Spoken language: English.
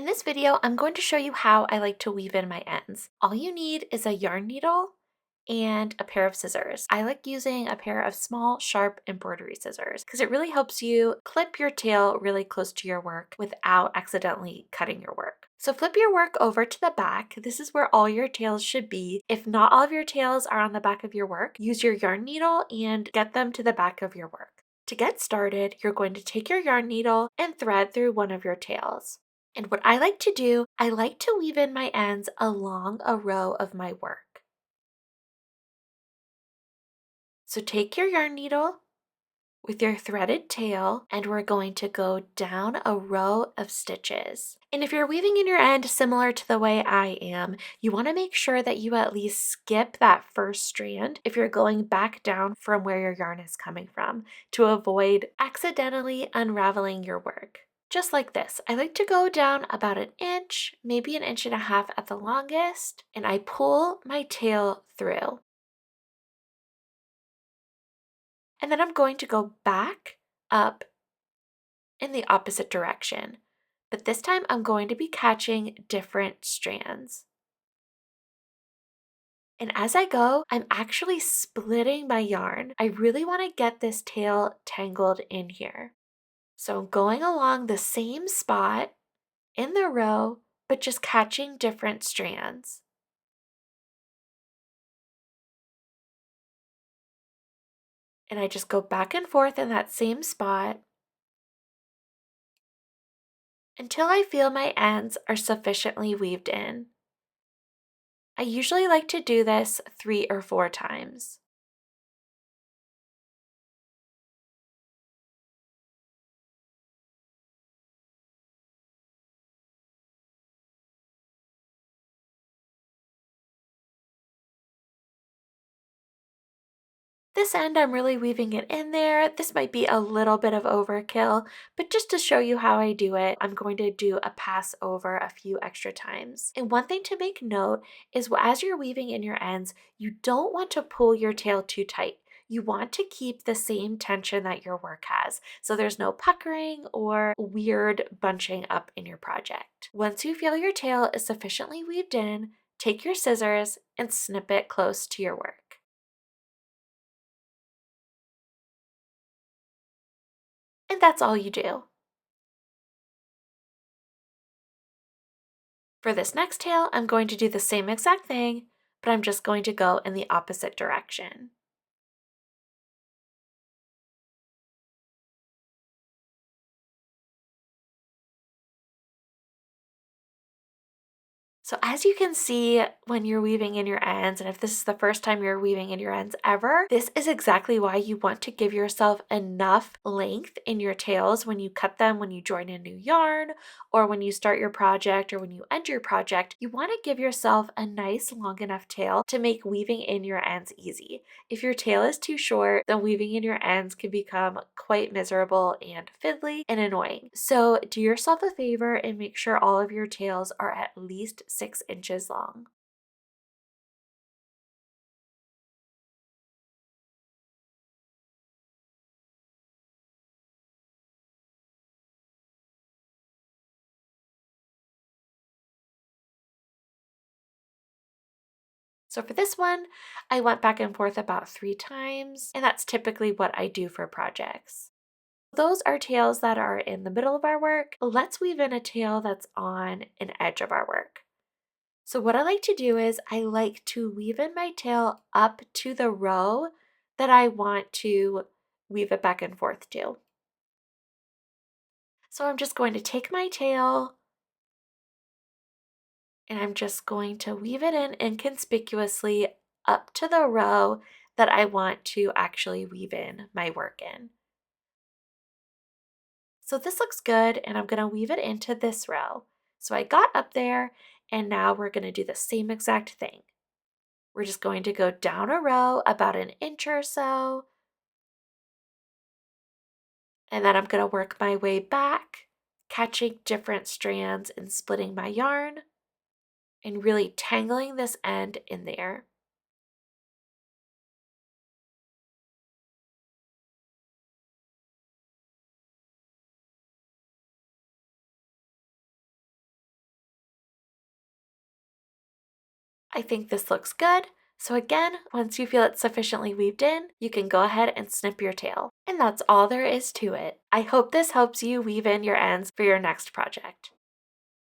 this video, I'm going to show you how I like to weave in my ends. All you need is a yarn needle and a pair of scissors. I like using a pair of small, sharp embroidery scissors because it really helps you clip your tail really close to your work without accidentally cutting your work. So flip your work over to the back. This is where all your tails should be. If not all of your tails are on the back of your work, use your yarn needle and get them to the back of your work. To get started, you're going to take your yarn needle and thread through one of your tails. And what I like to do, I like to weave in my ends along a row of my work. So take your yarn needle with your threaded tail and we're going to go down a row of stitches. And if you're weaving in your end similar to the way I am, you want to make sure that you at least skip that first strand if you're going back down from where your yarn is coming from to avoid accidentally unraveling your work. Just like this. I like to go down about an inch, maybe an inch and a half at the longest, and I pull my tail through. And then I'm going to go back up in the opposite direction. But this time I'm going to be catching different strands. And as I go, I'm actually splitting my yarn. I really want to get this tail tangled in here. So I'm going along the same spot in the row, but just catching different strands. And I just go back and forth in that same spot until I feel my ends are sufficiently weaved in. I usually like to do this 3 or 4 times. This end, I'm really weaving it in there. This might be a little bit of overkill, but just to show you how I do it, I'm going to do a pass over a few extra times. And one thing to make note is as you're weaving in your ends, you don't want to pull your tail too tight. You want to keep the same tension that your work has, so there's no puckering or weird bunching up in your project. Once you feel your tail is sufficiently weaved in, take your scissors and snip it close to your work. And that's all you do. For this next tail, I'm going to do the same exact thing, but I'm just going to go in the opposite direction. So as you can see when you're weaving in your ends, and if this is the first time you're weaving in your ends ever, this is exactly why you want to give yourself enough length in your tails when you cut them, when you join a new yarn, or when you start your project, or when you end your project. You want to give yourself a nice long enough tail to make weaving in your ends easy. If your tail is too short, then weaving in your ends can become quite miserable and fiddly and annoying. So do yourself a favor and make sure all of your tails are at least 6 inches long. So for this one, I went back and forth about 3 times, and that's typically what I do for projects. Those are tails that are in the middle of our work. Let's weave in a tail that's on an edge of our work. So what I like to do is I like to weave in my tail up to the row that I want to weave it back and forth to. So I'm just going to take my tail and I'm just going to weave it in inconspicuously up to the row that I want to actually weave in my work in. So this looks good and I'm going to weave it into this row. So I got up there and now we're going to do the same exact thing. We're just going to go down a row about an inch or so, and then I'm going to work my way back, catching different strands and splitting my yarn and really tangling this end in there. I think this looks good. So again, once you feel it's sufficiently weaved in, you can go ahead and snip your tail. And that's all there is to it. I hope this helps you weave in your ends for your next project.